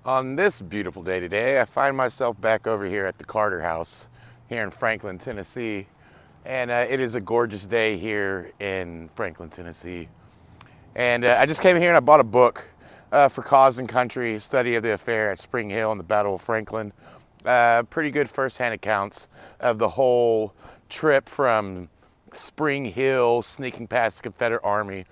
On this beautiful day today, I find myself back over here at the Carter House here in Franklin, Tennessee. And it is a gorgeous day here in Franklin, Tennessee. And I just came here and I bought a book for Cause and Country, Study of the Affair at Spring Hill and the Battle of Franklin. Pretty good first-hand accounts of the whole trip from Spring Hill, sneaking past the Confederate Army,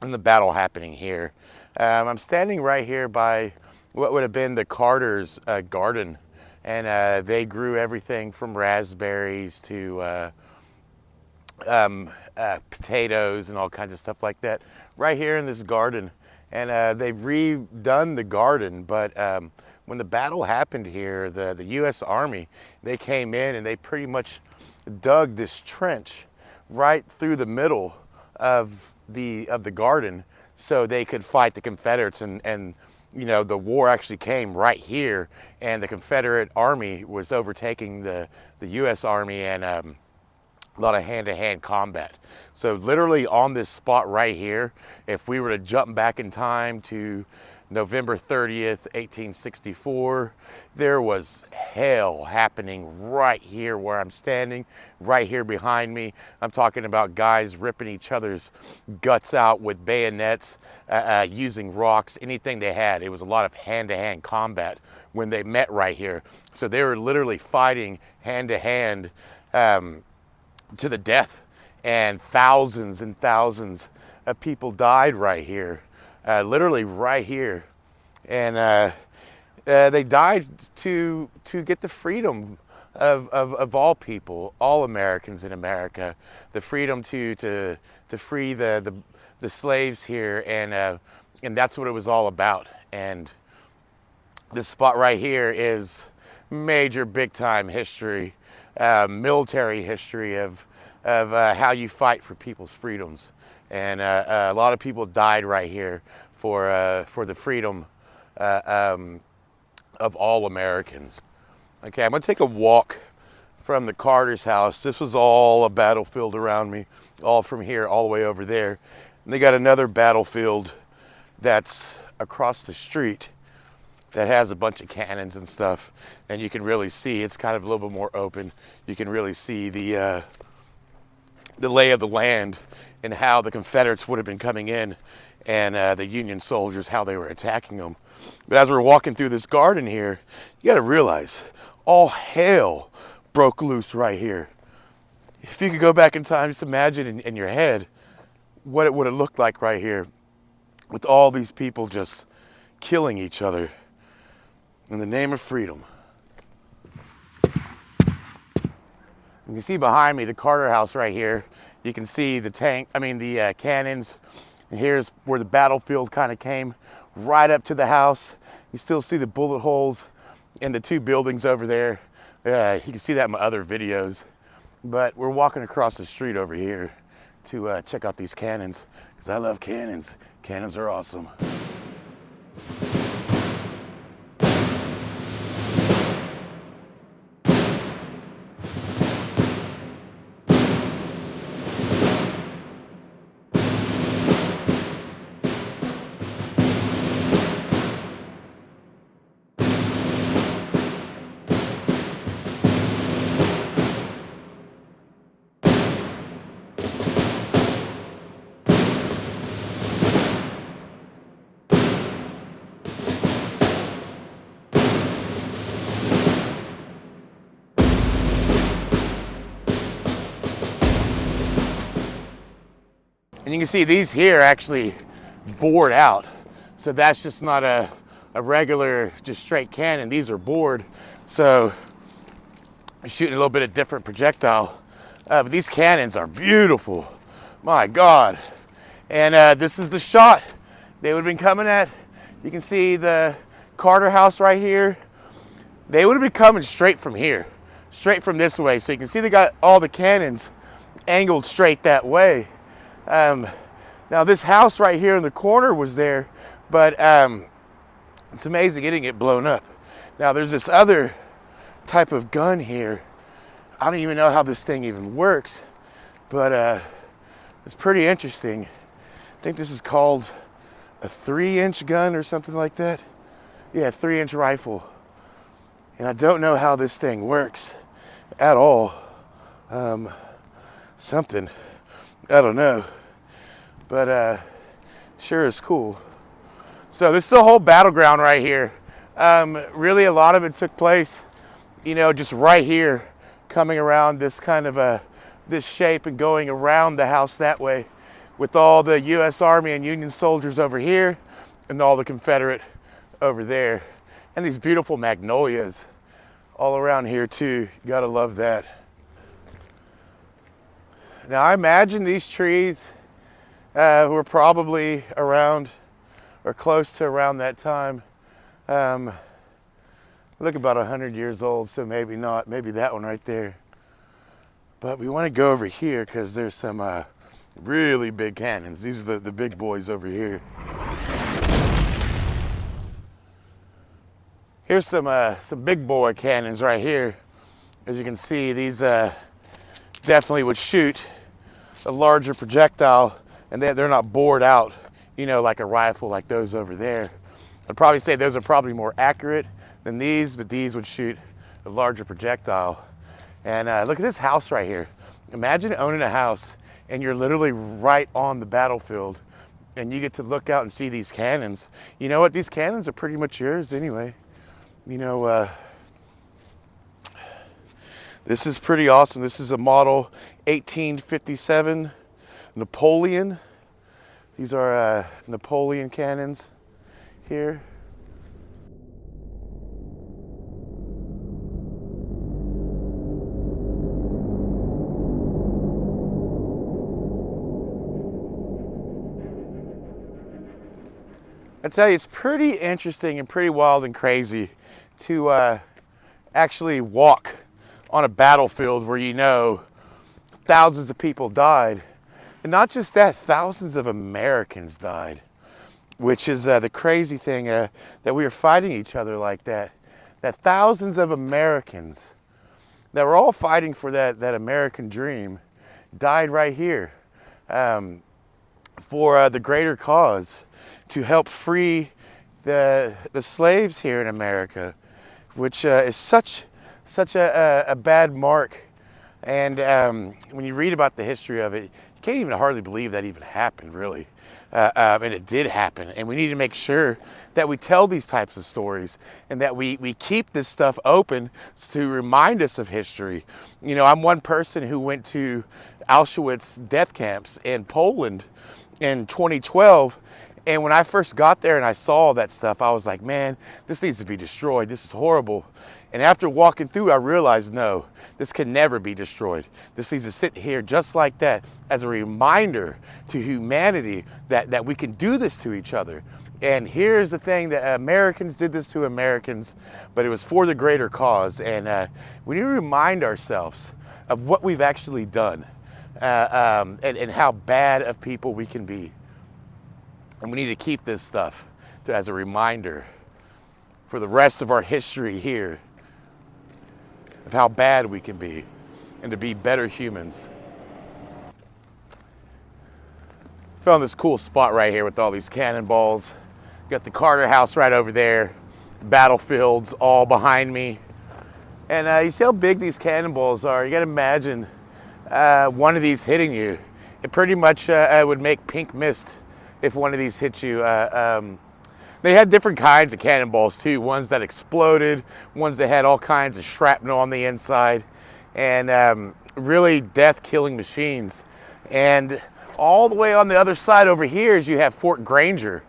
and the battle happening here. I'm standing right here by what would have been the Carter's garden, and they grew everything from raspberries to potatoes and all kinds of stuff like that right here in this garden. And they've redone the garden, but when the battle happened here, the U.S. Army, they came in and they pretty much dug this trench right through the middle of the garden so they could fight the Confederates, and you know, the war actually came right here, and the Confederate Army was overtaking the U.S. Army, and a lot of hand-to-hand combat. So literally on this spot right here, if we were to jump back in time to November 30th, 1864, there was hell happening right here where I'm standing, right here behind me. I'm talking about guys ripping each other's guts out with bayonets, using rocks, anything they had. It was a lot of hand-to-hand combat when they met right here. So they were literally fighting hand-to-hand to the death, and thousands of people died right here, literally right here. And they died to get the freedom of all people, all Americans in America, the freedom to free the slaves here, and that's what it was all about. And this spot right here is major, big time history, military history of how you fight for people's freedoms. And a lot of people died right here for the freedom of all Americans. Okay, I'm gonna take a walk from the Carter's house. This was all a battlefield around me, all from here all the way over there. And they got another battlefield that's across the street that has a bunch of cannons and stuff, and you can really see it's kind of a little bit more open. You can really see the lay of the land and how the Confederates would have been coming in, and the Union soldiers, how they were attacking them. But as we're walking through this garden here, you got to realize all hell broke loose right here. If you could go back in time, just imagine in your head what it would have looked like right here with all these people just killing each other in the name of freedom. You can see behind me the Carter House right here. You can see the cannons. And here's where the battlefield kind of came, right up to the house. You still see the bullet holes in the two buildings over there. You can see that in my other videos. But we're walking across the street over here to check out these cannons, because I love cannons. Cannons are awesome. And you can see these here actually bored out. So that's just not a regular, just straight cannon. These are bored. So I'm shooting a little bit of different projectile. But these cannons are beautiful. My God. And this is the shot they would have been coming at. You can see the Carter House right here. They would have been coming straight from here, straight from this way. So you can see they got all the cannons angled straight that way. Now this house right here in the corner was there, but it's amazing it didn't get blown up. Now there's this other type of gun here. I don't even know how this thing even works, but it's pretty interesting. I think this is called a 3-inch gun or something like that. Yeah, 3-inch rifle. And I don't know how this thing works at all. Something, I don't know, but sure is cool. So this is the whole battleground right here. Really, a lot of it took place, just right here, coming around this kind of this shape and going around the house that way, with all the U.S. Army and Union soldiers over here, and all the Confederate over there, and these beautiful magnolias all around here too. You gotta love that. Now I imagine these trees were probably around or close to around that time. Look about 100 years old, so maybe not. Maybe that one right there. But we want to go over here because there's some really big cannons. These are the big boys over here. Here's some big boy cannons right here. As you can see, these definitely would shoot a larger projectile, and they're not bored out, like a rifle like those over there. I'd probably say those are probably more accurate than these, but these would shoot a larger projectile. And look at this house right here. Imagine owning a house and you're literally right on the battlefield and you get to look out and see these cannons. You know what? These cannons are pretty much yours anyway. This is pretty awesome. This is a model 1857 Napoleon. These are Napoleon cannons here. I tell you, it's pretty interesting and pretty wild and crazy to actually walk on a battlefield where thousands of people died. And not just that, thousands of Americans died, which is the crazy thing, that we were fighting each other like that. That thousands of Americans that were all fighting for that American dream died right here for the greater cause, to help free the slaves here in America, which is such a bad mark. And when you read about the history of it, you can't even hardly believe that even happened, really. And it did happen. And we need to make sure that we tell these types of stories and that we keep this stuff open to remind us of history. I'm one person who went to Auschwitz death camps in Poland in 2012. And when I first got there and I saw that stuff, I was like, man, this needs to be destroyed. This is horrible. And after walking through, I realized, no, this can never be destroyed. This needs to sit here just like that as a reminder to humanity that we can do this to each other. And here's the thing, that Americans did this to Americans, but it was for the greater cause. And we need to remind ourselves of what we've actually done and how bad of people we can be. And we need to keep this stuff as a reminder for the rest of our history here of how bad we can be and to be better humans. Found this cool spot right here with all these cannonballs. Got the Carter house right over there, battlefields all behind me. And you see how big these cannonballs are. You gotta imagine one of these hitting you. It pretty much would make pink mist if one of these hit you. They had different kinds of cannonballs too. Ones that exploded, ones that had all kinds of shrapnel on the inside, and really death-killing machines. And all the way on the other side over here is you have Fort Granger.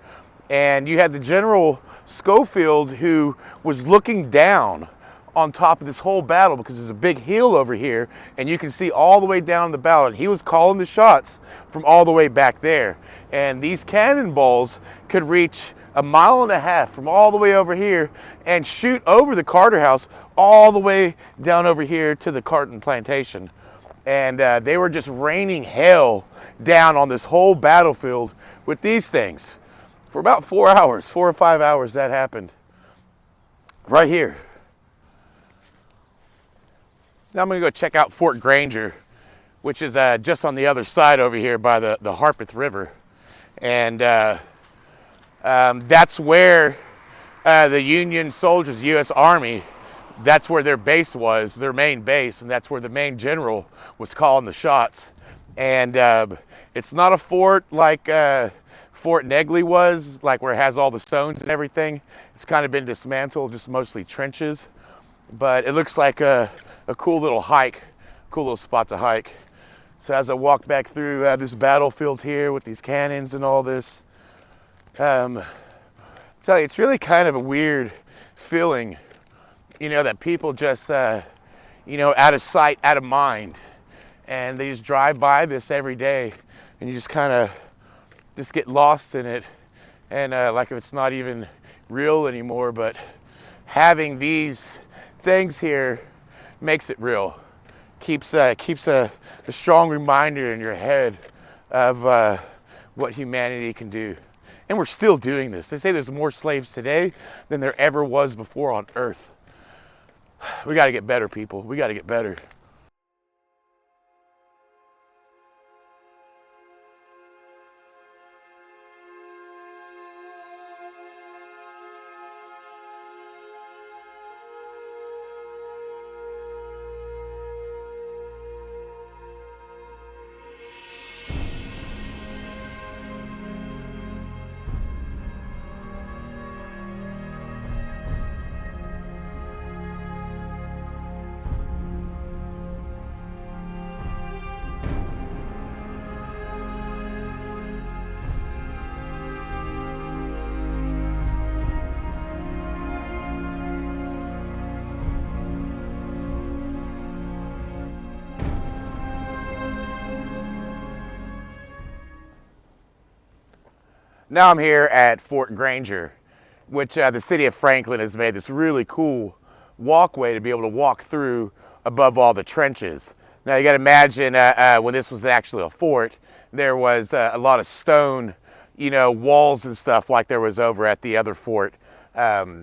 And you had the General Schofield, who was looking down on top of this whole battle because there's a big hill over here and you can see all the way down the battle. And he was calling the shots from all the way back there. And these cannonballs could reach 1.5 miles from all the way over here and shoot over the Carter house all the way down over here to the Carton plantation. And they were just raining hell down on this whole battlefield with these things. For about 4 hours, 4 or 5 hours, that happened. Right here. Now I'm going to go check out Fort Granger, which is just on the other side over here by the Harpeth River. And that's where The Union soldiers, U.S. Army, that's where their base was, their main base, and that's where the main general was calling the shots. And it's not a fort like Fort Negley was, like where it has all the stones and everything. It's kind of been dismantled, just mostly trenches. But it looks like a cool little hike, cool little spot to hike. So as I walk back through this battlefield here with these cannons and all this, I tell you, it's really kind of a weird feeling, you know, that people just, you know, out of sight, out of mind, and they just drive by this every day, and you just kind of just get lost in it, and like if it's not even real anymore. But having these things here makes it real. Keeps a strong reminder in your head of what humanity can do. And we're still doing this. They say there's more slaves today than there ever was before on Earth. We got to get better, people. We got to get better. Now I'm here at Fort Granger, which the city of Franklin has made this really cool walkway to be able to walk through above all the trenches. Now you got to imagine when this was actually a fort, there was a lot of stone, you know, walls and stuff like there was over at the other fort, Negley,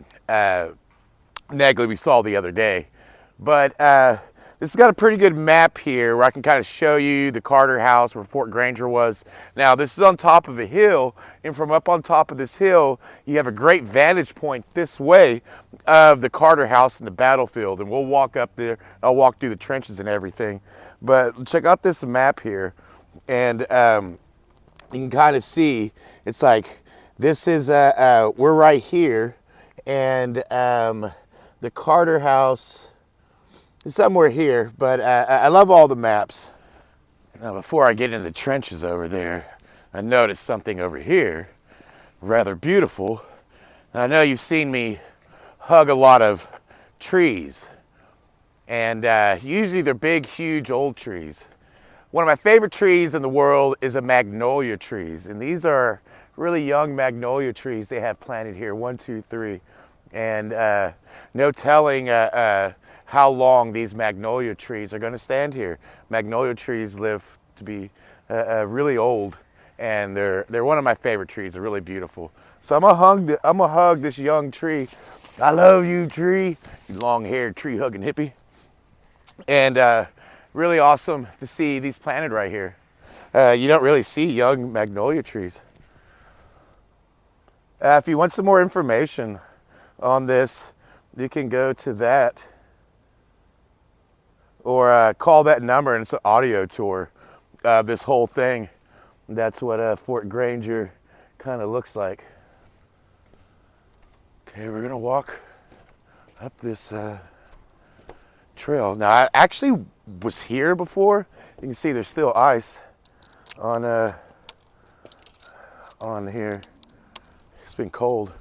we saw the other day. But this has got a pretty good map here where I can kind of show you the Carter House where Fort Granger was. Now this is on top of a hill, and from up on top of this hill you have a great vantage point this way of the Carter House and the battlefield, and we'll walk up there. I'll walk through the trenches and everything. But check out this map here, and you can kind of see it's like this is we're right here, and the Carter House is somewhere here. But I love all the maps. Now before I get into the trenches over there, I noticed something over here rather beautiful. I know you've seen me hug a lot of trees, and usually they're big, huge, old trees. One of my favorite trees in the world is a magnolia trees, and these are really young magnolia trees they have planted here, 1, 2, 3, and no telling how long these magnolia trees are going to stand here. Magnolia trees live to be really old, and they're one of my favorite trees. They're really beautiful. So I'm gonna hug this young tree. I love you, tree, you long-haired tree-hugging hippie. And really awesome to see these planted right here. You don't really see young magnolia trees. If you want some more information on this, you can go to that or call that number, and it's an audio tour of this whole thing. That's what Fort Granger kind of looks like. Okay, we're gonna walk up this trail. Now I actually was here before. You can see there's still ice on here. It's been cold.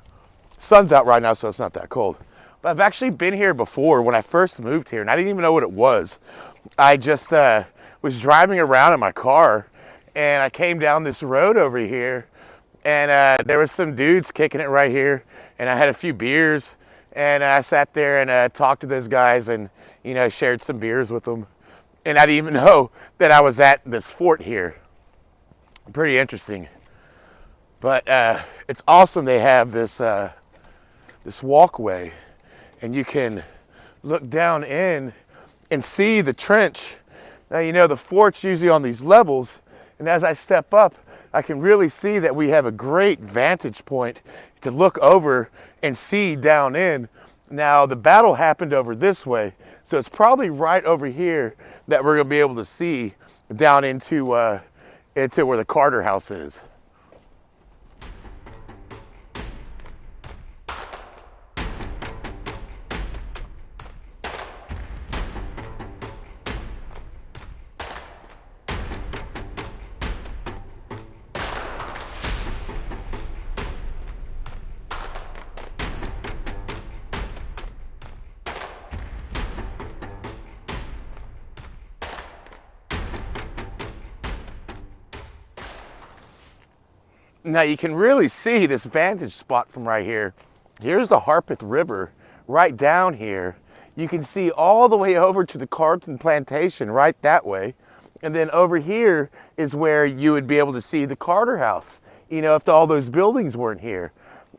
Sun's out right now, so it's not that cold. But I've actually been here before when I first moved here, and I didn't even know what it was. I just was driving around in my car, and I came down this road over here, and there was some dudes kicking it right here, and I had a few beers, and I sat there and talked to those guys, and you know, shared some beers with them, and I didn't even know that I was at this fort here. Pretty interesting. But it's awesome they have this this walkway, and you can look down in and see the trench. Now you know the fort's usually on these levels, and as I step up, I can really see that we have a great vantage point to look over and see down in. Now the battle happened over this way, so it's probably right over here that we're gonna be able to see down into where the Carter house is. Now you can really see this vantage spot from right here. Here's the Harpeth River right down here. You can see all the way over to the Carlton Plantation right that way. And then over here is where you would be able to see the Carter House, you know, if all those buildings weren't here.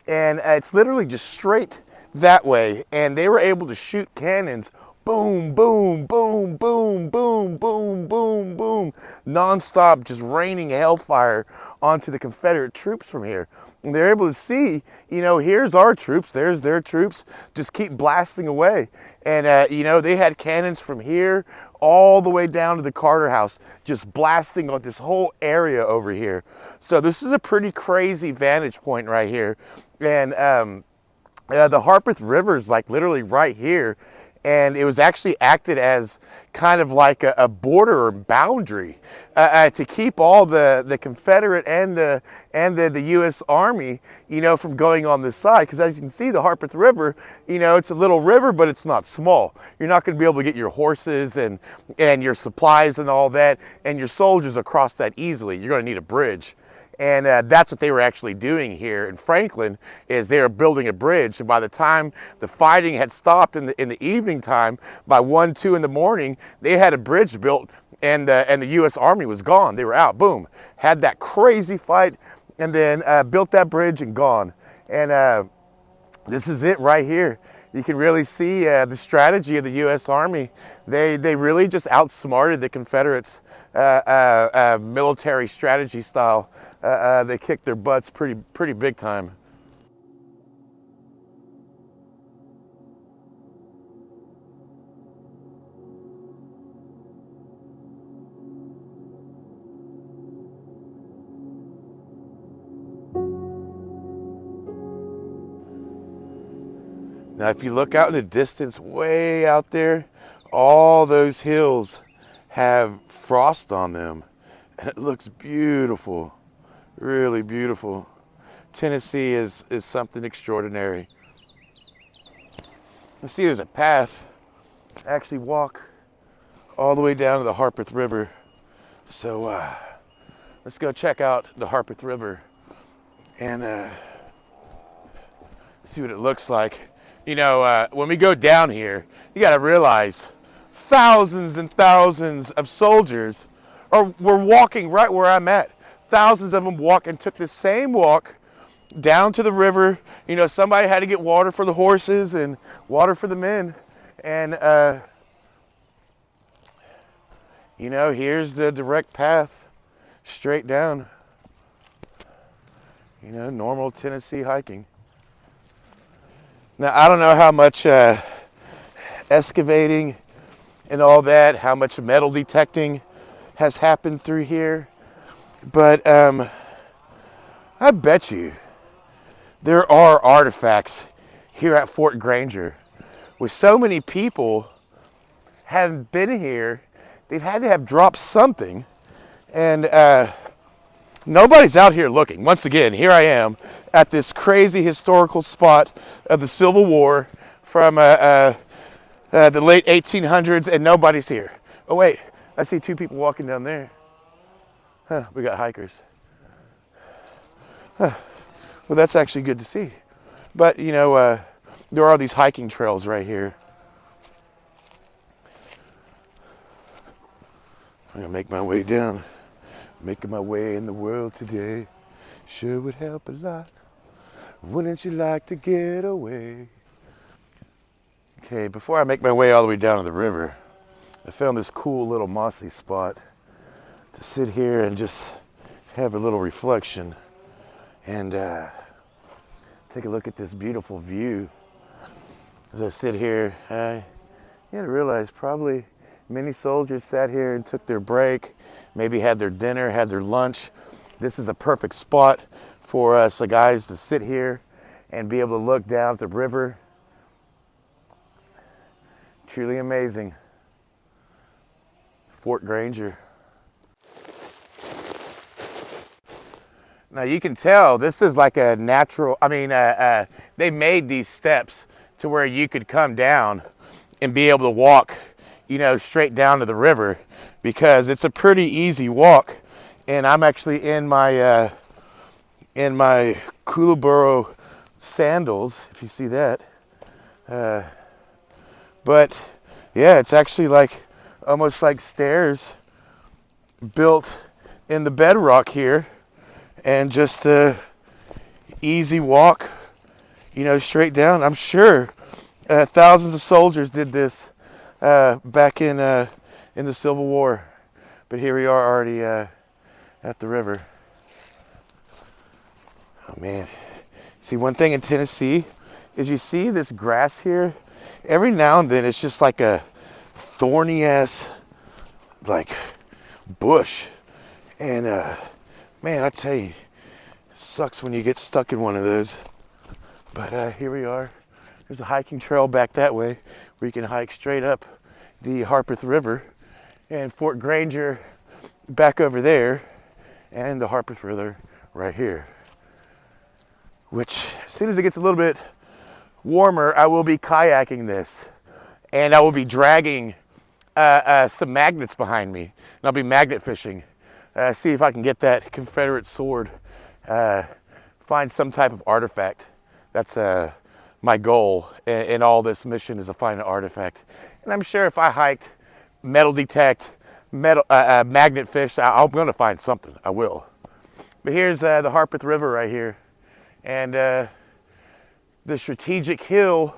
And it's literally just straight that way. And they were able to shoot cannons, boom, boom, boom, boom, boom, boom, boom, boom, nonstop, just raining hellfire onto the Confederate troops from here. And they're able to see, you know, here's our troops, there's their troops, just keep blasting away. And, you know, they had cannons from here all the way down to the Carter House, just blasting on this whole area over here. So this is a pretty crazy vantage point right here. And the Harpeth River is like literally right here. And it was actually acted as kind of like a border or boundary to keep all the Confederate and the U.S. Army, you know, from going on this side. Because as you can see, the Harpeth River, you know, it's a little river, but it's not small. You're not going to be able to get your horses and your supplies and all that and your soldiers across that easily. You're going to need a bridge. And that's what they were actually doing here in Franklin, is they were building a bridge. And by the time the fighting had stopped in the evening time, by 1, 2 in the morning, they had a bridge built, and the U.S. Army was gone. They were out. Boom. Had that crazy fight, and then built that bridge and gone. And this is it right here. You can really see the strategy of the U.S. Army. They really just outsmarted the Confederates' military strategy style. They kicked their butts pretty big time. Now, if you look out in the distance, way out there, all those hills have frost on them, and it looks beautiful, really beautiful. Tennessee is something extraordinary. Let's see, there's a path. Actually walk all the way down to the Harpeth River. So let's go check out the Harpeth River and see what it looks like. You know, when we go down here, you got to realize thousands and thousands of soldiers were walking right where I'm at. Thousands of them walked and took the same walk down to the river. You know, somebody had to get water for the horses and water for the men. And, you know, here's the direct path straight down. You know, normal Tennessee hiking. Now, I don't know how much excavating and all that, how much metal detecting has happened through here, but I bet you there are artifacts here at Fort Granger. With so many people haven't been here, they've had to have dropped something, and nobody's out here looking. Once again, here I am at this crazy historical spot of the Civil War from the late 1800s, and nobody's here. Oh wait, I see 2 people walking down there. Huh, we got hikers. Huh. Well, that's actually good to see. But, you know, there are these hiking trails right here. I'm gonna make my way down. Making my way in the world today sure would help a lot. Wouldn't you like to get away? Okay, before I make my way all the way down to the river, I found this cool little mossy spot to sit here and just have a little reflection and take a look at this beautiful view. As I sit here, you got to realize probably many soldiers sat here and took their break, maybe had their dinner, had their lunch. This is a perfect spot for us guys to sit here and be able to look down at the river. Truly amazing. Fort Granger. Now you can tell this is like a natural, they made these steps to where you could come down and be able to walk, straight down to the river, because it's a pretty easy walk. And I'm actually in my Kookaburra sandals, if you see that. But yeah, it's actually like almost like stairs built in the bedrock here, and just a easy walk, straight down. I'm sure thousands of soldiers did this back in the Civil War, but here we are already at the river. Oh man, see, one thing in Tennessee is you see this grass here. Every now and then it's just like a thorny ass like bush, and man, I tell you, it sucks when you get stuck in one of those. But here we are. There's a hiking trail back that way where you can hike straight up the Harpeth River, and Fort Granger back over there, and the Harpeth River right here. Which, as soon as it gets a little bit warmer, I will be kayaking this, and I will be dragging some magnets behind me, and I'll be magnet fishing. See if I can get that Confederate sword, find some type of artifact. That's my goal in all this mission, is to find an artifact. And I'm sure if I hiked, metal detect, magnet fish, I'm going to find something. I will. But here's the Harpeth River right here, and the strategic hill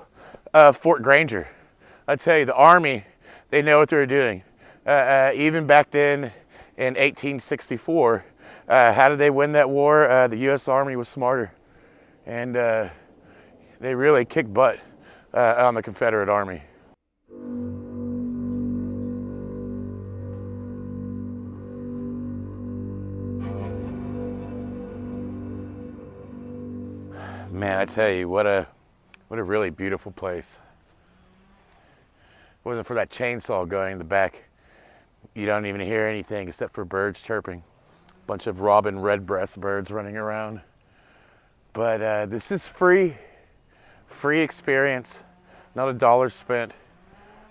of Fort Granger. I tell you, the Army, they know what they're doing. Even back then in 1864, how did they win that war? The U.S. Army was smarter, and they really kicked butt on the Confederate Army. Man, I tell you, what a really beautiful place. If it wasn't for that chainsaw going in the back, you don't even hear anything except for birds chirping. A bunch of robin redbreast birds running around. But this is free experience, not a dollar spent.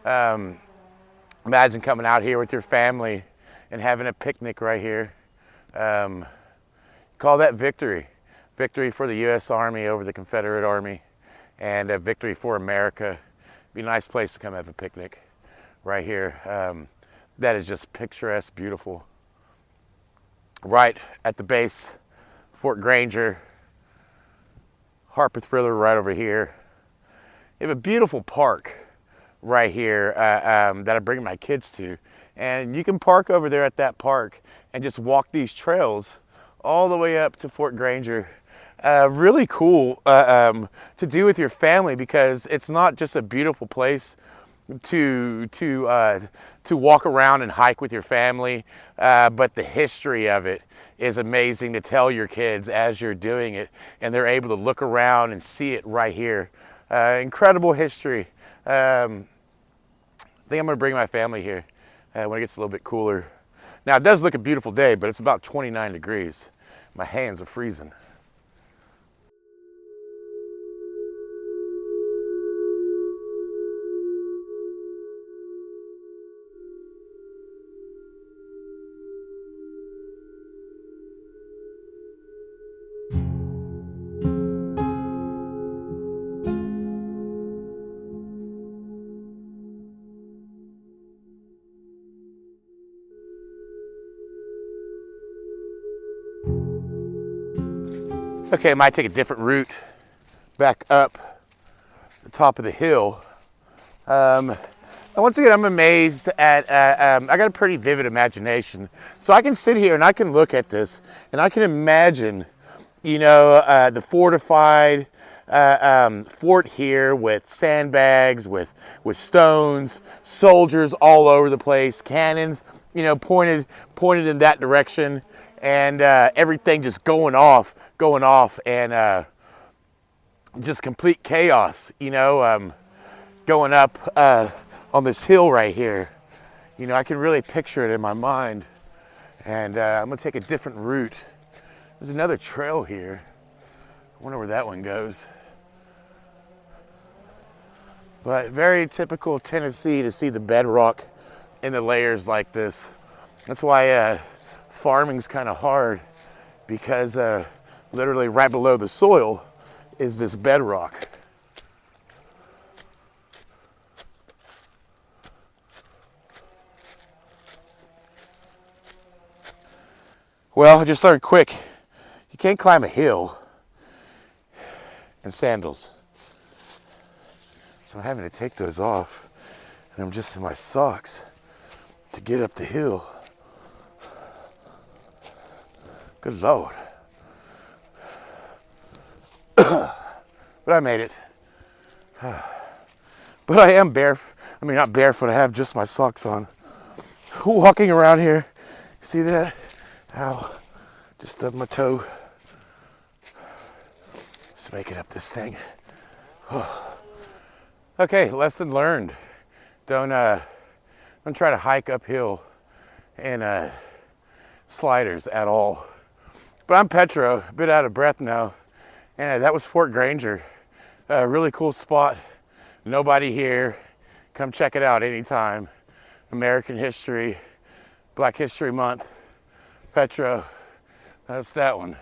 Imagine coming out here with your family and having a picnic right here. Call that victory. Victory for the U.S. Army over the Confederate Army, and a victory for America. Be a nice place to come have a picnic right here. That is just picturesque, beautiful. Right at the base, Fort Granger, Harpeth River right over here. You have a beautiful park right here that I bring my kids to, and you can park over there at that park and just walk these trails all the way up to Fort Granger. Really cool to do with your family, because it's not just a beautiful place to walk around and hike with your family, but the history of it is amazing to tell your kids as you're doing it, and they're able to look around and see it right here. Incredible history. I think I'm going to bring my family here when it gets a little bit cooler. Now, it does look a beautiful day, but it's about 29 degrees. My hands are freezing. Okay, I might take a different route back up the top of the hill. And once again, I'm amazed at, I got a pretty vivid imagination. So I can sit here and I can look at this and I can imagine, the fortified fort here with sandbags, with stones, soldiers all over the place, cannons, pointed in that direction, and everything just going off, and just complete chaos, going up on this hill right here. I can really picture it in my mind, and I'm gonna take a different route. There's another trail here. I wonder where that one goes. But very typical Tennessee to see the bedrock in the layers like this. That's why farming's kind of hard, because literally right below the soil is this bedrock. Well, I just learned quick, you can't climb a hill in sandals. So I'm having to take those off, and I'm just in my socks to get up the hill. Good Lord. But I made it. But I am not barefoot, I have just my socks on. Walking around here, see that? Ow, just stubbed my toe. Just making up this thing. Okay, lesson learned. Don't try to hike uphill in sliders at all. But I'm Petro, a bit out of breath now, and that was Fort Granger. A really cool spot. Nobody here. Come check it out anytime. American history, Black History Month. Petro, that's that one.